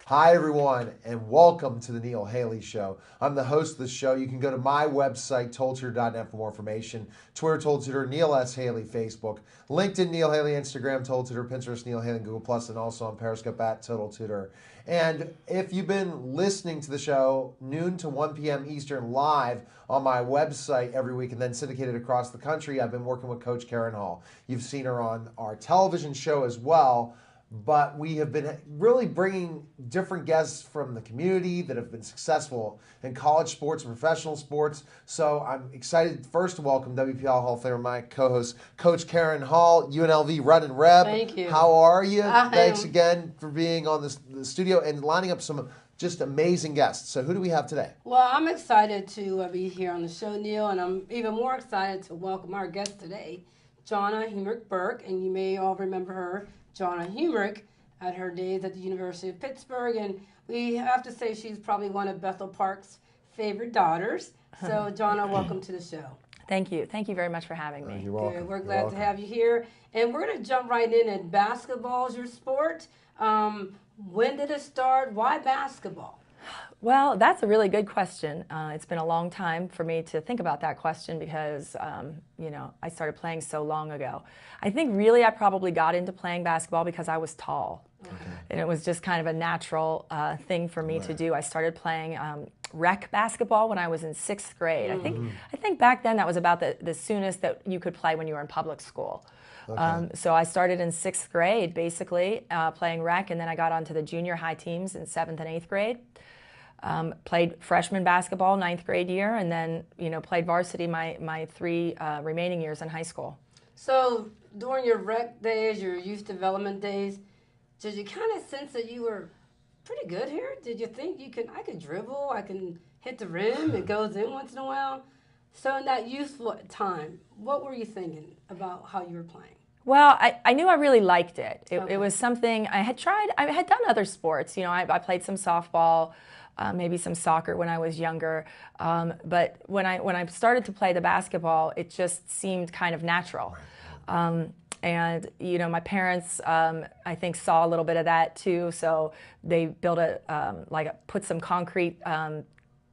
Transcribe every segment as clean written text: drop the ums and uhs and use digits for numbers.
Hi, everyone, and welcome to the Neil Haley Show. I'm the host of the show. You can go to my website, totaltutor.net, for more information. Twitter, Total Tutor, Neil S. Haley, Facebook, LinkedIn, Neil Haley, Instagram, Total Tutor, Pinterest, Neil Haley, Google+, and also on Periscope at Total Tutor. And if you've been listening to the show, noon to 1 p.m. Eastern live on my website every week and then syndicated across the country, I've been working with Coach Karen Hall. You've seen her on our television show as well. But we have been really bringing different guests from the community that have been successful in college sports and professional sports. So I'm excited first to welcome WPL Hall of Famer, my co-host, Coach Karen Hall, UNLV Run and Reb. Thank you. How are you? Thanks again for being on the studio and lining up some just amazing guests. So who do we have today? Well, I'm excited to be here on the show, Neil, and I'm even more excited to welcome our guest today, Jonna Burke, and you may all remember her, Jonna at her days at the University of Pittsburgh, and we have to say she's probably one of Bethel Park's favorite daughters. So, Jonna, welcome to the show. Thank you. Thank you very much for having me. You're welcome. Good. We're glad to have you here. And we're going to jump right in, and basketball is your sport. When did it start? Why basketball? Well, that's a really good question. It's been a long time for me to think about that question because, I started playing so long ago. I think really I probably got into playing basketball because I was tall. Okay. And it was just kind of a natural thing for me to do. I started playing rec basketball when I was in 6th grade. Mm-hmm. I think back then that was about the soonest that you could play when you were in public school. Okay. So I started in 6th grade, basically, playing rec, and then I got onto the junior high teams in 7th and 8th grade. Played freshman basketball 9th grade year, and then played varsity my 3 remaining years in high school. So during your rec days, your youth development days, did you kind of sense that you were pretty good here? Did you think I could dribble, I can hit the rim, it goes in once in a while? So in that youthful time, what were you thinking about how you were playing? Well, I knew I really liked it. It was something I had tried. I had done other sports. I played some softball, maybe some soccer when I was younger. But when I started to play the basketball, it just seemed kind of natural. And my parents, I think, saw a little bit of that too. So they built put some concrete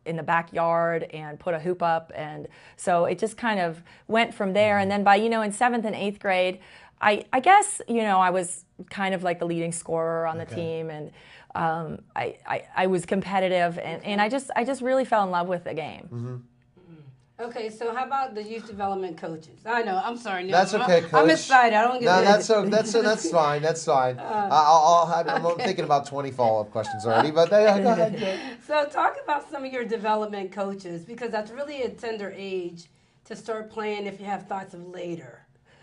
in the backyard and put a hoop up, and so it just kind of went from there. And then by in 7th and 8th grade, I guess I was kind of like the leading scorer on the team, and I was competitive, and I just really fell in love with the game. Mm-hmm. Okay, so how about the youth development coaches? I know, I'm sorry, Neil. That's okay, Coach. I'm excited. I don't get that's fine. That's fine. I'm thinking about 20 follow-up questions already, but go ahead. So talk about some of your development coaches, because that's really a tender age to start playing if you have thoughts of later.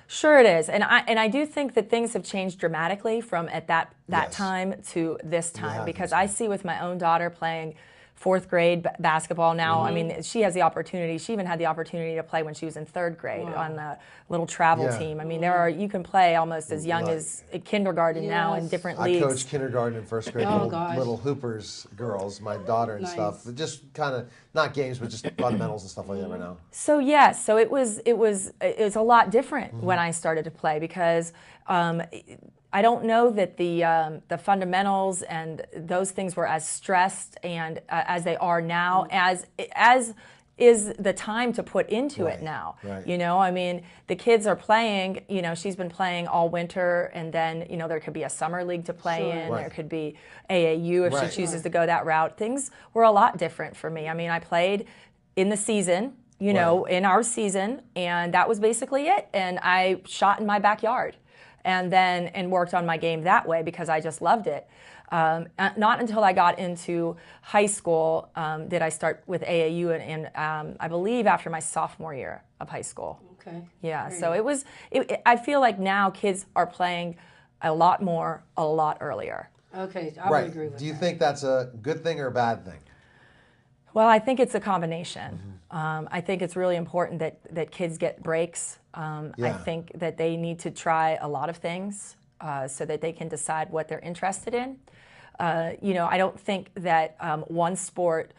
Sure it is, and I do think that things have changed dramatically from at that time to this time, because I see with my own daughter playing 4th grade basketball now. Mm-hmm. I mean, she has the opportunity. She even had the opportunity to play when she was in 3rd grade on a little travel team. I mean, you can play almost as young as kindergarten now in different leagues. I coached kindergarten and 1st grade little hoopers girls, my daughter and stuff. Just kind of not games, but just fundamentals and stuff like that right now. So yes, so it was a lot different when I started to play, because I don't know that the fundamentals and those things were as stressed and as they are now, as is the time to put into it now. Right. I mean, the kids are playing. She's been playing all winter, and then there could be a summer league to play in. Right. There could be AAU if she chooses to go that route. Things were a lot different for me. I mean, I played in the season. In our season, and that was basically it. And I shot in my backyard. And worked on my game that way because I just loved it. Not until I got into high school did I start with AAU, and I believe after my sophomore year of high school. Okay. Yeah, so I feel like now kids are playing a lot more, a lot earlier. Okay, I would agree with that. Do you think that's a good thing or a bad thing? Well, I think it's a combination. I think it's really important that kids get breaks. I think that they need to try a lot of things so that they can decide what they're interested in. I don't think that one sport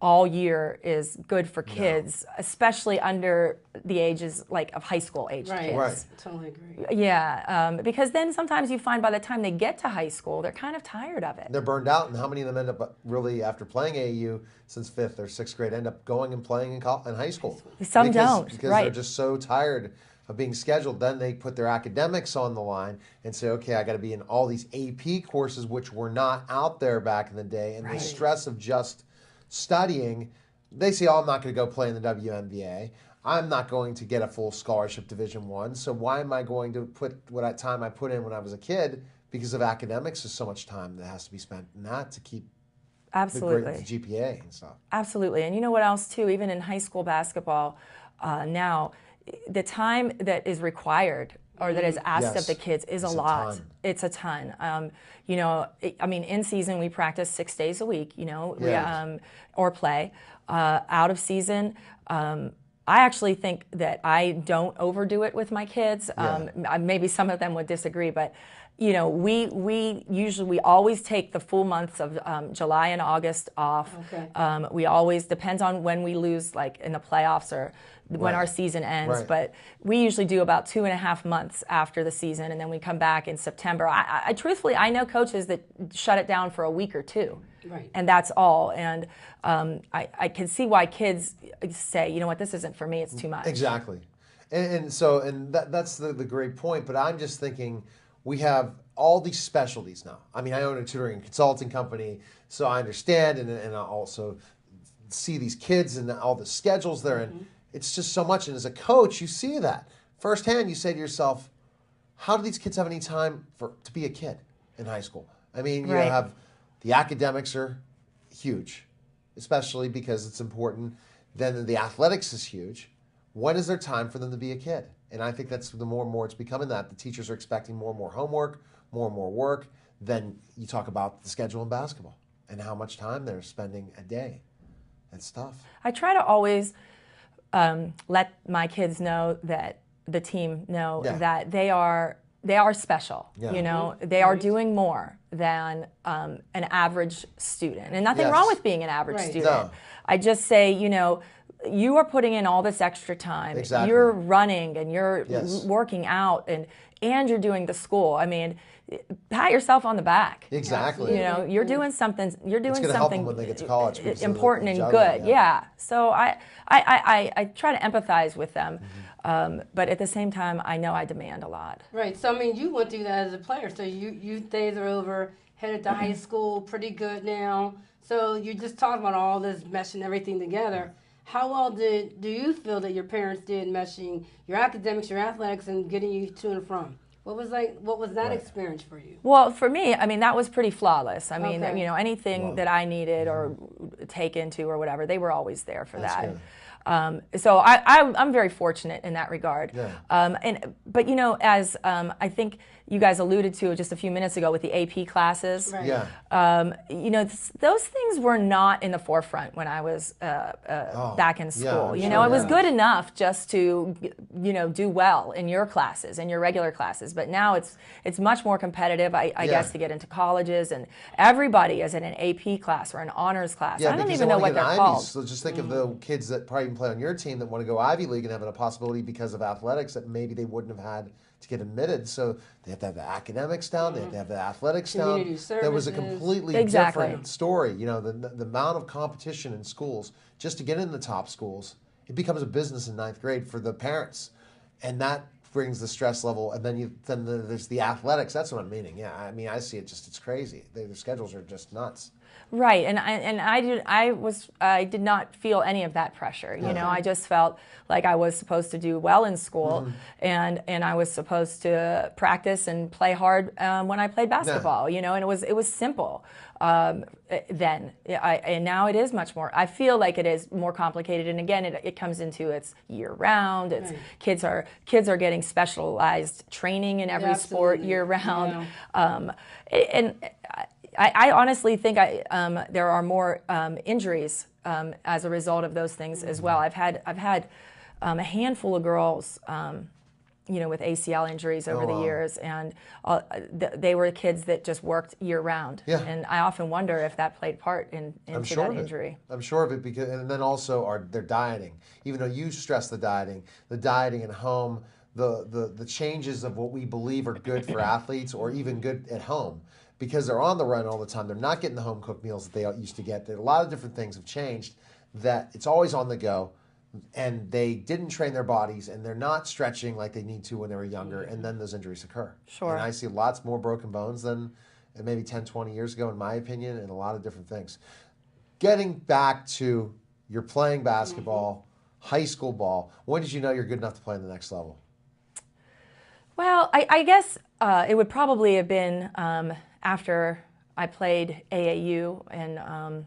all year is good for kids, especially under the ages like of high school age kids. Right. Totally agree. Yeah, because then sometimes you find by the time they get to high school, they're kind of tired of it. They're burned out, and how many of them end up really, after playing AAU since 5th or 6th grade, end up going and playing in high school? Some don't, because right. they're just so tired of being scheduled. Then they put their academics on the line and say, okay, I got to be in all these AP courses, which were not out there back in the day, and the stress of just studying. They say, oh, I'm not going to go play in the WNBA. I'm not going to get a full scholarship Division I. So why am I going to put what time I put in when I was a kid? Because of academics, there's so much time that has to be spent in that to keep Absolutely. the GPA and stuff. Absolutely. And you know what else, too? Even in high school basketball now, the time that is required or that is asked of the kids is a lot. It's a ton. You know, I mean, in season we practice 6 days a week. You know, or play. Out of season, I actually think that I don't overdo it with my kids. Maybe some of them would disagree, but you know, we always take the full months of July and August off. Okay. We always, depends on when we lose, like in the playoffs or when our season ends, but we usually do about 2.5 months after the season, and then we come back in September. I truthfully, I know coaches that shut it down for a week or two. Right. And that's all. And I can see why kids say, you know what, this isn't for me, it's too much. Exactly. And that's the great point, but I'm just thinking, we have all these specialties now. I mean, I own a tutoring and consulting company, so I understand, and I also see these kids and all the schedules there, and it's just so much. And as a coach, you see that firsthand. You say to yourself, how do these kids have any time to be a kid in high school? I mean, you have the academics are huge, especially because it's important. Then the athletics is huge. When is there time for them to be a kid? And I think that's the more and more it's becoming that. The teachers are expecting more and more homework, more and more work. Then you talk about the schedule in basketball and how much time they're spending a day. It's tough. I try to always let my kids know, that the team know that they are special. You know, they are doing more than an average student, and nothing wrong with being an average student. No. I just say, you know, you are putting in all this extra time. Exactly. You're running and you're working out and you're doing the school. I mean, pat yourself on the back. Exactly. You know, you're doing something. You're doing something help them when they get to college. Important and good. So I try to empathize with them, but at the same time, I know I demand a lot. Right. So I mean, you went through that as a player. So you days are over. Headed to high school, pretty good now. So you just talked about all this meshing everything together. How well do you feel that your parents did meshing your academics, your athletics, and getting you to and from? What was that experience for you? Well, for me, I mean, that was pretty flawless. I mean, you know, anything that I needed or take into or whatever, they were always there for that. So I'm very fortunate in that regard. But you know, as I think you guys alluded to just a few minutes ago with the AP classes, you know, those things were not in the forefront when I was back in school. You know, it was good enough just to, you know, do well in your classes, in your regular classes. But now it's much more competitive, I guess, to get into colleges, and everybody is in an AP class or an honors class. I don't even know what they're called. So just think of the kids that probably even play on your team that want to go Ivy League and have a possibility because of athletics that maybe they wouldn't have had to get admitted. So they have to have the academics down, they have to have the athletics down. There was a completely different story. You know, the amount of competition in schools, just to get in the top schools, it becomes a business in 9th grade for the parents. And that brings the stress level. And then there's the athletics. That's what I'm meaning. Yeah, I mean, I see it just, it's crazy. Their schedules are just nuts. Right, and I did not feel any of that pressure. You know, I just felt like I was supposed to do well in school, and I was supposed to practice and play hard when I played basketball. You know, and it was simple then. And now it is much more. I feel like it is more complicated. And again, it comes into it's year round. It's kids are getting specialized training in every sport year round, and I honestly think there are more injuries as a result of those things as well. I've had a handful of girls with ACL injuries over the wow. years, and they were kids that just worked year round. Yeah. And I often wonder if that played part into that injury. I'm sure of it, because, and then also their dieting. Even though you stress the dieting at home, the changes of what we believe are good for athletes, or even good at home, because they're on the run all the time. They're not getting the home cooked meals that they used to get. A lot of different things have changed, that it's always on the go, and they didn't train their bodies, and they're not stretching like they need to when they were younger, and then those injuries occur. Sure. And I see lots more broken bones than maybe 10, 20 years ago, in my opinion, and a lot of different things. Getting back to your playing basketball, high school ball, when did you know you're good enough to play in the next level? Well, I guess it would probably have been after I played AAU in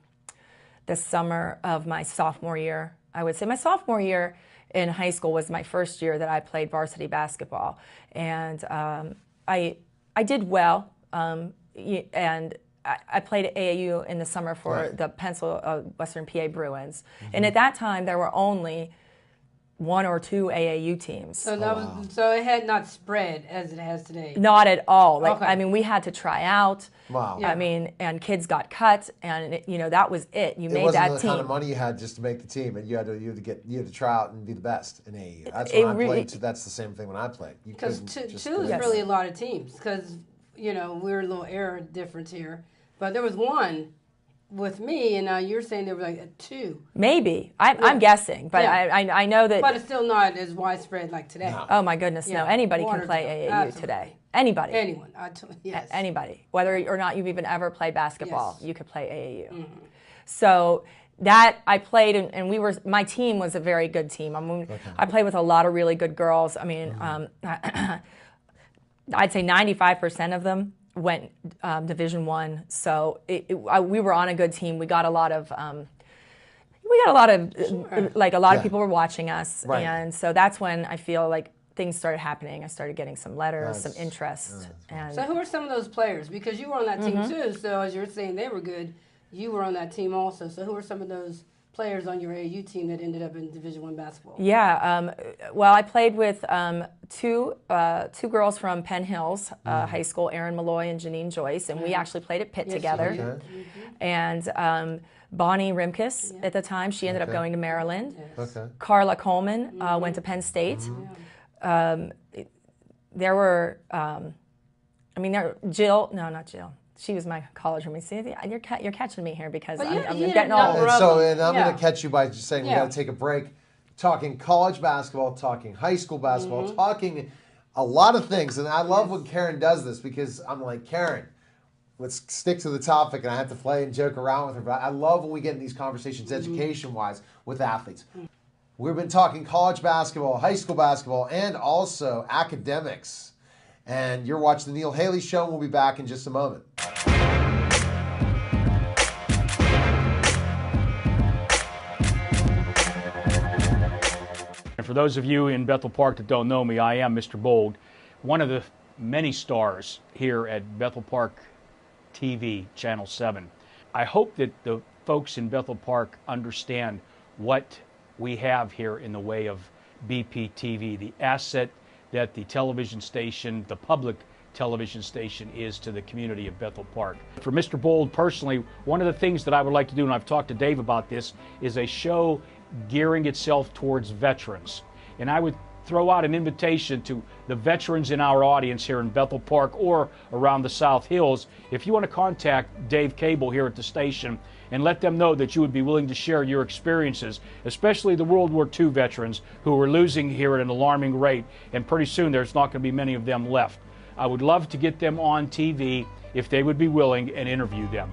the summer of my sophomore year. I would say my sophomore year in high school was my first year that I played varsity basketball, and I did well, and I played at AAU in the summer for the Western PA Bruins, and at that time there were only 1 or 2 AAU teams. So so it had not spread as it has today. Not at all. Okay. I mean, we had to try out. Wow. I mean, and kids got cut, and that was it. You made that team. It wasn't the kind of money you had just to make the team, and you had to try out and be the best in AAU. That's when I played. That's the same thing when I played. Because two is really a lot of teams. Because we're a little era difference here, but there was one with me, and now you're saying there were like 2. Maybe. I'm guessing, but I know that. But it's still not as widespread like today. No. Oh my goodness, no. Anybody can play AAU today. Anybody. Anyone. Yes. Anybody. Whether or not you've even ever played basketball, you could play AAU. Mm-hmm. So that I played, and my team was a very good team. I mean, I played with a lot of really good girls. I mean, I'd say 95% of them went Division I. So we were on a good team. We got a lot of of people were watching us, and so that's when I feel like things started happening. I started getting some letters, some interest. And so who are some of those players? Because you were on that team too. So as you're saying they were good, you were on that team also. So who are some of those players on your AAU team that ended up in Division I basketball? Yeah, well, I played with two girls from Penn Hills High School, Erin Malloy and Janine Joyce, and we actually played at Pitt together. And Bonnie Rimkus at the time, she ended up going to Maryland. Carla Coleman went to Penn State. There were, Jill, no, not Jill. She was my college roommate. See, you're catching me here because I'm getting all. And I'm going to catch you by just saying we got to take a break. Talking college basketball, talking high school basketball, talking a lot of things. And I love when Karen does this, because I'm like, Karen, let's stick to the topic, and I have to play and joke around with her. But I love when we get in these conversations, education-wise, with athletes. We've been talking college basketball, high school basketball, and also academics. And you're watching the Neil Haley Show, and we'll be back in just a moment. And for those of you in Bethel Park that don't know me, I am Mr. Bold, one of the many stars here at Bethel Park TV, Channel 7. I hope that the folks in Bethel Park understand what we have here in the way of BPTV, the asset that the television station, the public television station, is to the community of Bethel Park. For Mr. Bold personally, one of the things that I would like to do, and I've talked to Dave about this, is a show gearing itself towards veterans. And I would throw out an invitation to the veterans in our audience here in Bethel Park or around the South Hills. If you want to contact Dave Cable here at the station and let them know that you would be willing to share your experiences, especially the World War II veterans who are losing here at an alarming rate, and pretty soon there's not going to be many of them left. I would love to get them on TV if they would be willing and interview them.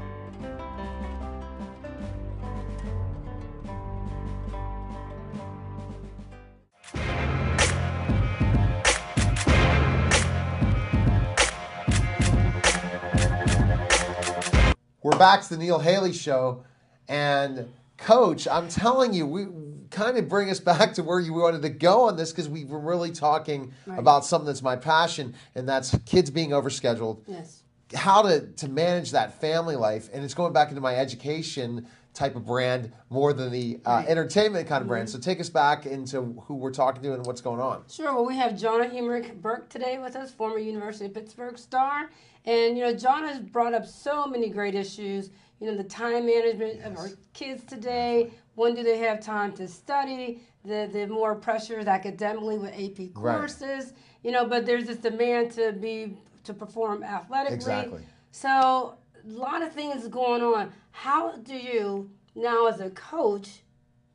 We're back to the Neil Haley Show, and Coach, I'm telling you, we kind of bring us back to where you wanted to go on this, because we were really talking about something that's my passion, and that's kids being overscheduled. Yes. How to manage that family life, and it's going back into my education type of brand more than the entertainment kind of brand. So take us back into who we're talking to and what's going on. Sure. Well, we have Jonna Burke today with us, former University of Pittsburgh star. And, Jonna has brought up so many great issues. The time management of our kids today. When do they have time to study? The more pressures academically with AP courses. But there's this demand to perform athletically. Exactly. So a lot of things going on. How do you now, as a coach,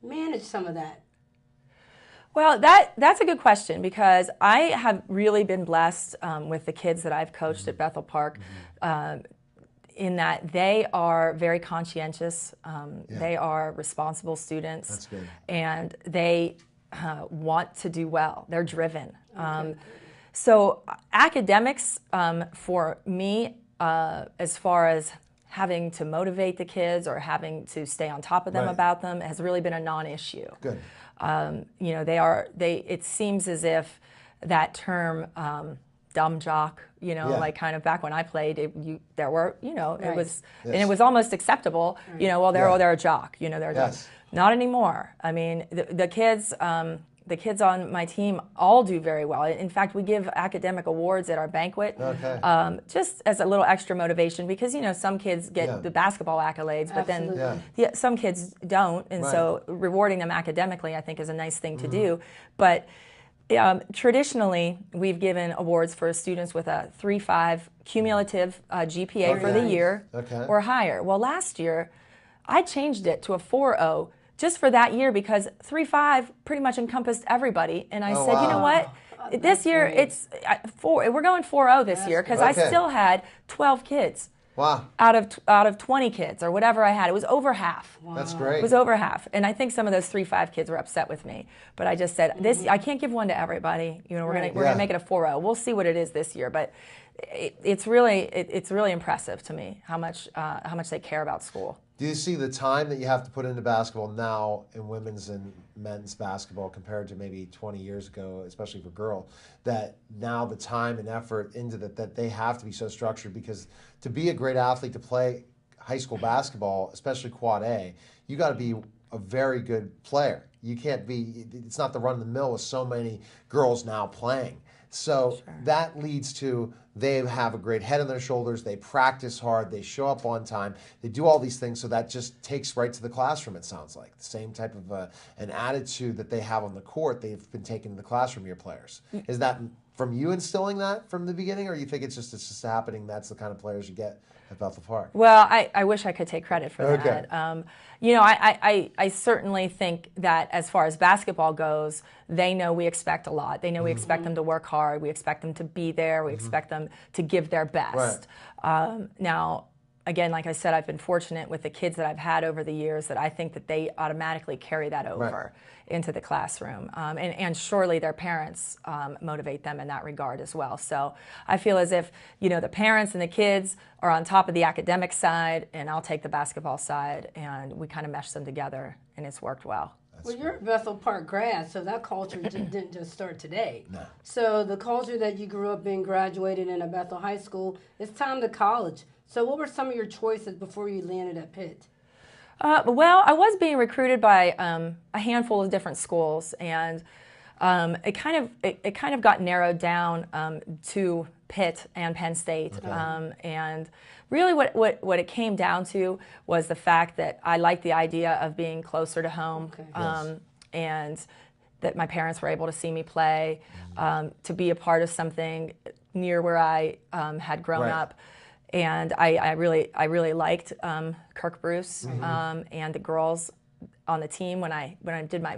manage some of that? Well, that's a good question, because I have really been blessed with the kids that I've coached at Bethel Park, in that they are very conscientious. They are responsible students. That's good. And they want to do well. They're driven. So academics, for me, as far as having to motivate the kids or having to stay on top of them about them, has really been a non-issue. Good. It seems as if that term, dumb jock, like kind of back when I played, it was almost acceptable, they're a jock, not anymore. I mean, the kids on my team all do very well. In fact, we give academic awards at our banquet, just as a little extra motivation, because some kids get the basketball accolades, but then some kids don't, and so rewarding them academically, I think, is a nice thing to do. But traditionally, we've given awards for students with a 3.5 cumulative GPA for the year or higher. Well, last year, I changed it to a 4.0 just for that year, because 3.5 pretty much encompassed everybody. And I said, you know what? This year, it's 4. We're going 4.0 this year, because I still had 12 kids. Wow. Out of 20 kids or whatever I had. It was over half. Wow. That's great. It was over half. And I think some of those 3.5 kids were upset with me. But I just said, I can't give one to everybody. We're gonna make it a 4.0. We'll see what it is this year. But it's really impressive to me how much they care about school. Do you see the time that you have to put into basketball now in women's and men's basketball compared to maybe 20 years ago, especially for girls, that now the time and effort into that they have to be so structured? Because to be a great athlete, to play high school basketball, especially quad A, you got to be a very good player. You can't be, it's not the run of the mill with so many girls now playing. So that leads to they have a great head on their shoulders, they practice hard, they show up on time, they do all these things, so that just takes right to the classroom, it sounds like. The same type of an attitude that they have on the court, they've been taking to the classroom, your players. Is that from you instilling that from the beginning, or you think it's just happening, that's the kind of players you get at Bethel Park? Well, I wish I could take credit for that. I certainly think that as far as basketball goes, they know we expect a lot. They know we expect them to work hard. We expect them to be there. We expect them to give their best. Now, again, like I said, I've been fortunate with the kids that I've had over the years that I think that they automatically carry that over into the classroom. And surely their parents motivate them in that regard as well. So I feel as if, the parents and the kids are on top of the academic side, and I'll take the basketball side, and we kind of mesh them together, and it's worked well. Well, you're a Bethel Park grad, so that culture didn't just start today. No. So the culture that you grew up in, graduated in a Bethel high school, it's time to college. So what were some of your choices before you landed at Pitt? Well, I was being recruited by a handful of different schools, and it kind of got narrowed down to Pitt and Penn State. And really what it came down to was the fact that I liked the idea of being closer to home, and that my parents were able to see me play, to be a part of something near where I had grown up. And I really liked Kirk Bruce and the girls on the team when I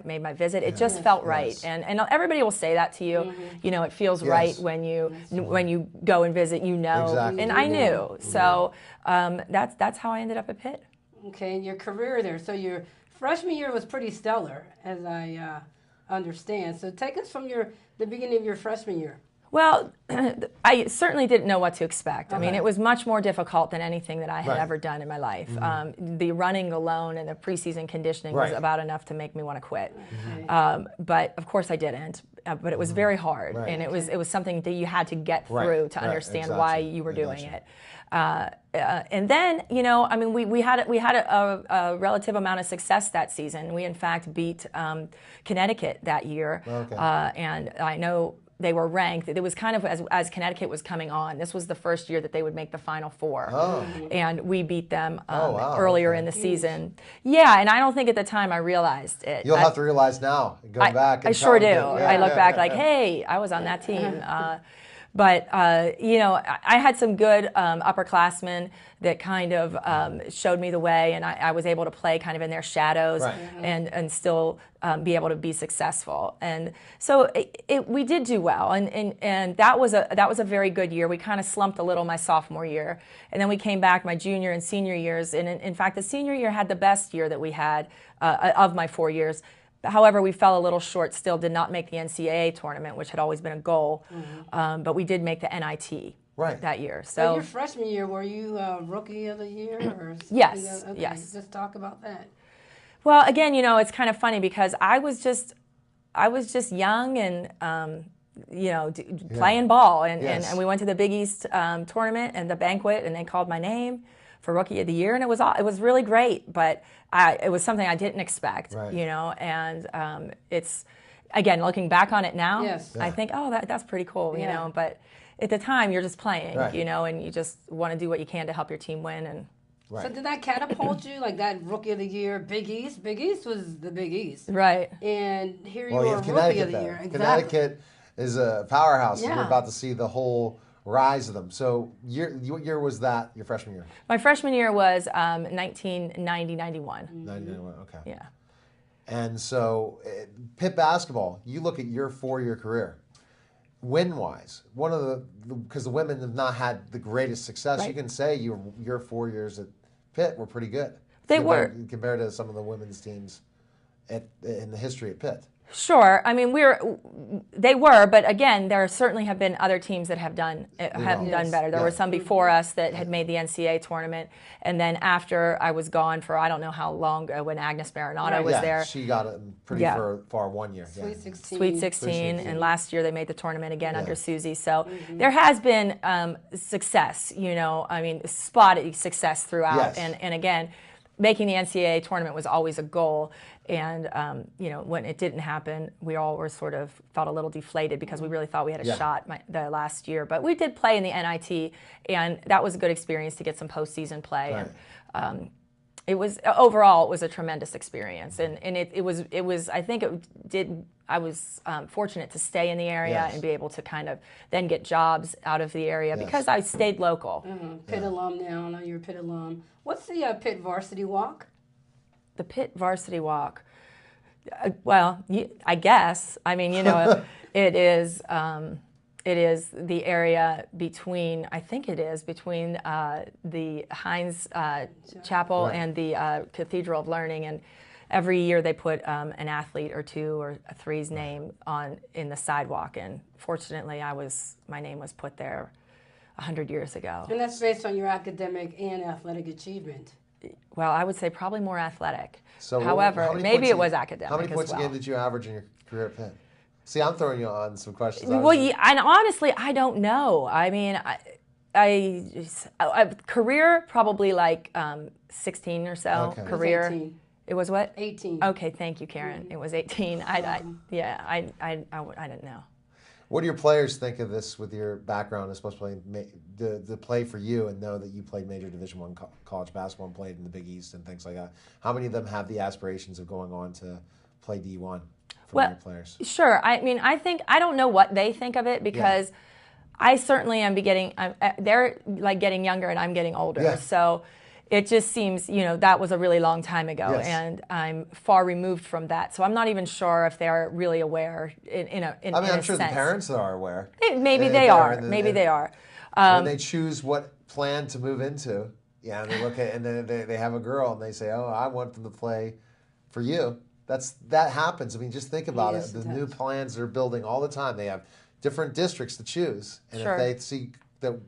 made my visit. It just felt right, and everybody will say that to you. It feels right when you go and visit. And I knew. So that's how I ended up at Pitt. Okay, and your career there. So your freshman year was pretty stellar, as I understand. So take us from the beginning of your freshman year. Well, I certainly didn't know what to expect. I mean, Okay. it was much more difficult than anything that I had Right. ever done in my life. The running alone and the preseason conditioning was Right. about enough to make me want to quit. Okay. But of course I didn't. But it was very hard, Right. and it was something that you had to get Right. through to Right. understand Exactly. why you were I doing gotcha. it. And then, you know, I mean, we had a relative amount of success that season. We in fact beat Connecticut that year, Okay. and I know they were ranked. It was kind of as Connecticut was coming on. This was the first year that they would make the Final Four, and we beat them wow. earlier Okay. in the season. Yeah, and I don't think at the time I realized it. You'll have to realize now, going back. And I sure do. telling them. I look back like, hey, I was on that team. But, you know, I had some good upperclassmen that kind of showed me the way, and I was able to play kind of in their shadows Right. and still be able to be successful. And so we did do well, and that was a very good year. We kind of slumped a little my sophomore year, and then we came back my junior and senior years. And in fact, the senior year had the best year that we had of my 4 years. However, we fell a little short, still did not make the NCAA tournament, which had always been a goal, but we did make the NIT Right. that year. So So your freshman year, were you Rookie of the Year? Or something Yes, Okay, yes. Just talk about that. well, again, you know, it's kind of funny because I was just young and you know, playing ball, and, Yes. and we went to the Big East tournament and the banquet, and they called my name for Rookie of the Year, and it was really great, but it was something I didn't expect, Right. you know, and it's, again, looking back on it now, Yes. I think, oh, that's pretty cool, you Yeah. know, but at the time you're just playing, Right. you know, and you just want to do what you can to help your team win, and Right. So did that catapult you, like that Rookie of the Year, Big East? Big East was the Big East. right. And here Well, you you are, have Rookie Connecticut of the though. Year. Exactly. Connecticut is a powerhouse. And Yeah. we're about to see the whole rise of them. So what year was that, your freshman year? My freshman year was 1990-91. 1991, okay. Yeah. And so Pitt basketball, you look at your 4-year career, win-wise, one of because the women have not had the greatest success, you Right. can say your 4 years at Pitt were pretty good. They were. Compared to some of the women's teams in the history at Pitt. Sure. I mean, they were, but again, there certainly have been other teams that have done Yes. done better. There Yeah. were some before us that had made the NCAA tournament, and then after I was gone for I don't know how long, when Agnes Marinata Right. was yeah, there, she got it pretty Yeah. far 1 year. Yeah. Sweet 16. Sweet 16, 16. and last year they made the tournament again Yeah. under Susie. So there has been success, you know, I mean, spotty success throughout, Yes. and again, making the NCAA tournament was always a goal. And you know, when it didn't happen, we all were sort of felt a little deflated because we really thought we had a Yeah. shot the last year. But we did play in the NIT, and that was a good experience to get some postseason play. Right. And it was overall it was a tremendous experience, and it was I think it did. I was fortunate to stay in the area Yes. and be able to kind of then get jobs out of the area Yes. because I stayed local. Pitt alum now. I know you're a Pitt alum. What's the Pitt varsity walk? The Pitt varsity walk. Well, I guess. I mean, you know, it is the area between. I think it is between the Heinz Chapel Right. and the Cathedral of Learning, and every year they put an athlete or two or three's name in the sidewalk. And fortunately, my name was put there 100 years ago. And that's based on your academic and athletic achievement. Well, I would say probably more athletic. So However, how many maybe points it was academic How many points as a well. game did you average in your career at Pitt? See, I'm throwing you on some questions. Well, yeah, and honestly, I don't know. I mean, I career probably like 16 or so. Okay. It was Career. 18. It was what? 18. Okay, thank you, Karen. It was 18. I didn't know. What do your players think of this with your background, especially to play for you and know that you played major Division I college basketball and played in the Big East and things like that? How many of them have the aspirations of going on to play D1 from your players? Sure. I mean, I don't know what they think of it because I certainly am they're like getting younger and I'm getting older. Yeah. So it just seems, you know, that was a really long time ago, Yes. and I'm far removed from that. So I'm not even sure if they're really aware in a I'm sure sense. the parents are aware. Maybe If they they're are. in the- Maybe they are. When they choose what plan to move into, they look at and then they have a girl and they say, "Oh, I want them to play for you." That happens. I mean, just think about Yes, it. it The new does. plans they're building all the time. They have different districts to choose. And Sure. if they see that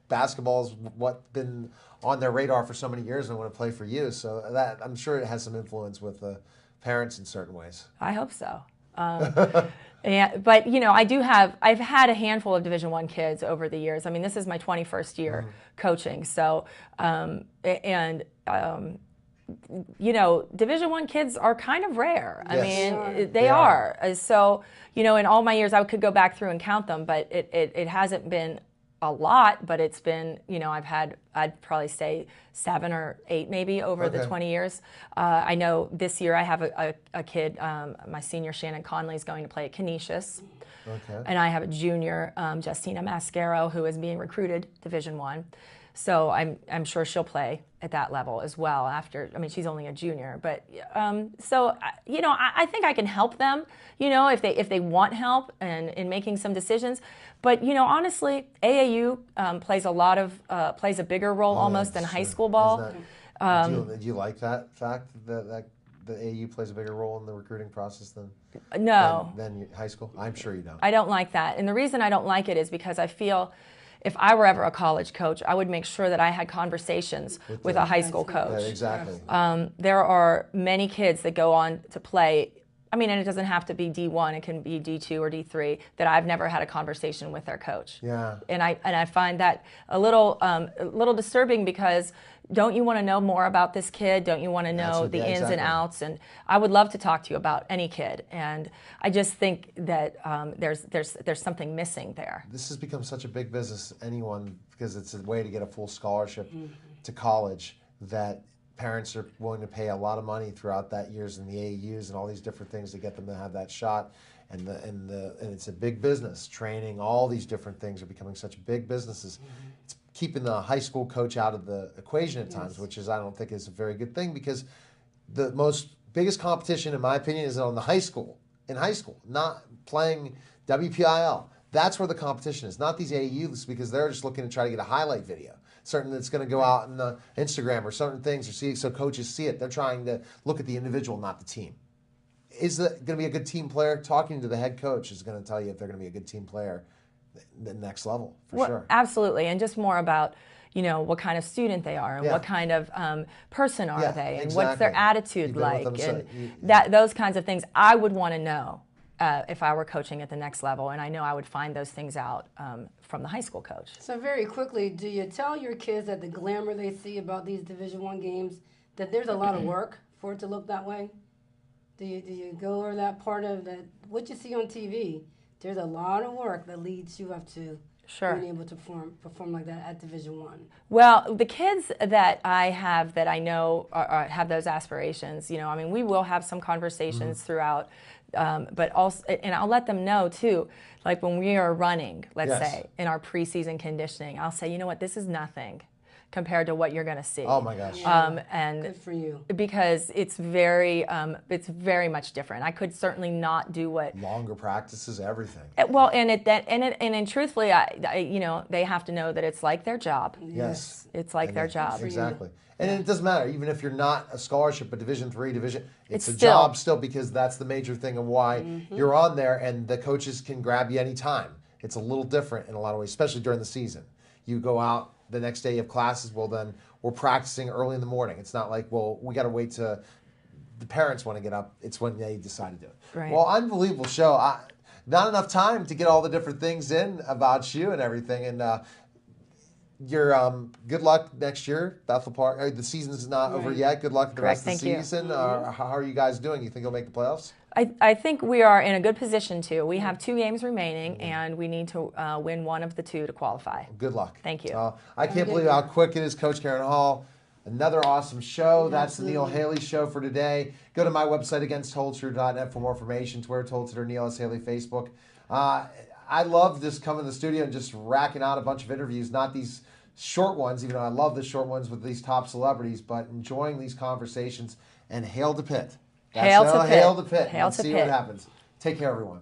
basketball's what been on their radar for so many years and want to play for you, so that I'm sure it has some influence with the parents in certain ways. I hope so. But I've had a handful of Division I kids over the years. I mean, this is my 21st year coaching. So, Division I kids are kind of rare. I mean, they are. So, in all my years, I could go back through and count them, but it hasn't been a lot, but it's been, I'd probably say 7 or 8 maybe over the 20 years. I know this year I have a kid, my senior Shannon Conley is going to play at Canisius. Okay. And I have a junior, Justina Mascaro, who is being recruited Division I. So I'm sure she'll play at that level as well she's only a junior. But, I think I can help them, if they want help and in making some decisions. But, honestly, AAU plays a bigger role almost than high school ball. Do you like that fact that the AAU plays a bigger role in the recruiting process than high school? I'm sure you don't. I don't like that. And the reason I don't like it is because I feel if I were ever a college coach, I would make sure that I had conversations with a high school coach. Yeah, exactly. There are many kids that go on to play, and it doesn't have to be D1, it can be D2 or D3, that I've never had a conversation with their coach. Yeah. And I find that a little disturbing, because don't you want to know more about this kid? Don't you want to know the ins and outs? And I would love to talk to you about any kid. And I just think that there's something missing there. This has become such a big business, because it's a way to get a full scholarship to college, that parents are willing to pay a lot of money throughout that years in the AAUs and all these different things to get them to have that shot. And it's a big business. Training, all these different things are becoming such big businesses. It's keeping the high school coach out of the equation at times, which I don't think is a very good thing, because the biggest competition, in my opinion, is in high school, not playing WPIL. That's where the competition is, not these AAUs, because they're just looking to try to get a highlight video, certain that's going to go out on the Instagram or certain things, so coaches see it. They're trying to look at the individual, not the team. Is it going to be a good team player? Talking to the head coach is going to tell you if they're going to be a good team player the next level, for sure. Absolutely, and just more about what kind of student they are, and what kind of person are they, and what's their attitude like, and those kinds of things I would want to know if I were coaching at the next level, and I know I would find those things out from the high school coach. So very quickly, do you tell your kids that the glamour they see about these Division I games, that there's a lot of work for it to look that way? Do you go over that part of that? What you see on TV, there's a lot of work that leads you up to being able to perform like that at Division I. Well, the kids that I have that I know have those aspirations, we will have some conversations throughout, but also, and I'll let them know too, like when we are running, let's say, in our preseason conditioning, I'll say, this is nothing compared to what you're going to see. Oh my gosh! And good for you, because it's very much different. I could certainly not do what longer practices, everything. Well, and truthfully, they have to know that it's like their job. Yes, it's like their job. Exactly, and it doesn't matter even if you're not a scholarship, but Division III, it's a job still, because that's the major thing of why you're on there, and the coaches can grab you anytime. It's a little different in a lot of ways, especially during the season. You go out. The next day you have classes, well then we're practicing early in the morning. It's not like, well, we got to wait till the parents want to get up. It's when they decide to do it. Right. Well, unbelievable show. Not enough time to get all the different things in about you and everything. And your good luck next year, Bethel Park. The season's not over yet. Good luck with the rest of the season. How are you guys doing? You think you'll make the playoffs? I think we are in a good position to. We have 2 games remaining, and we need to win one of the 2 to qualify. Good luck. Thank you. I can't believe how quick it is, Coach Karen Hall. Another awesome show. That's the Neil Haley Show for today. Go to my website again, totaltutor.net for more information. Twitter, Total Tutor Neil Haley, Facebook. I love just coming to the studio and just racking out a bunch of interviews, not these short ones, even though I love the short ones with these top celebrities, but enjoying these conversations. And hail to Pitt. Hail to Pitt. Hail to Pitt. Hail Let's to see Pitt. what happens. Take care, everyone.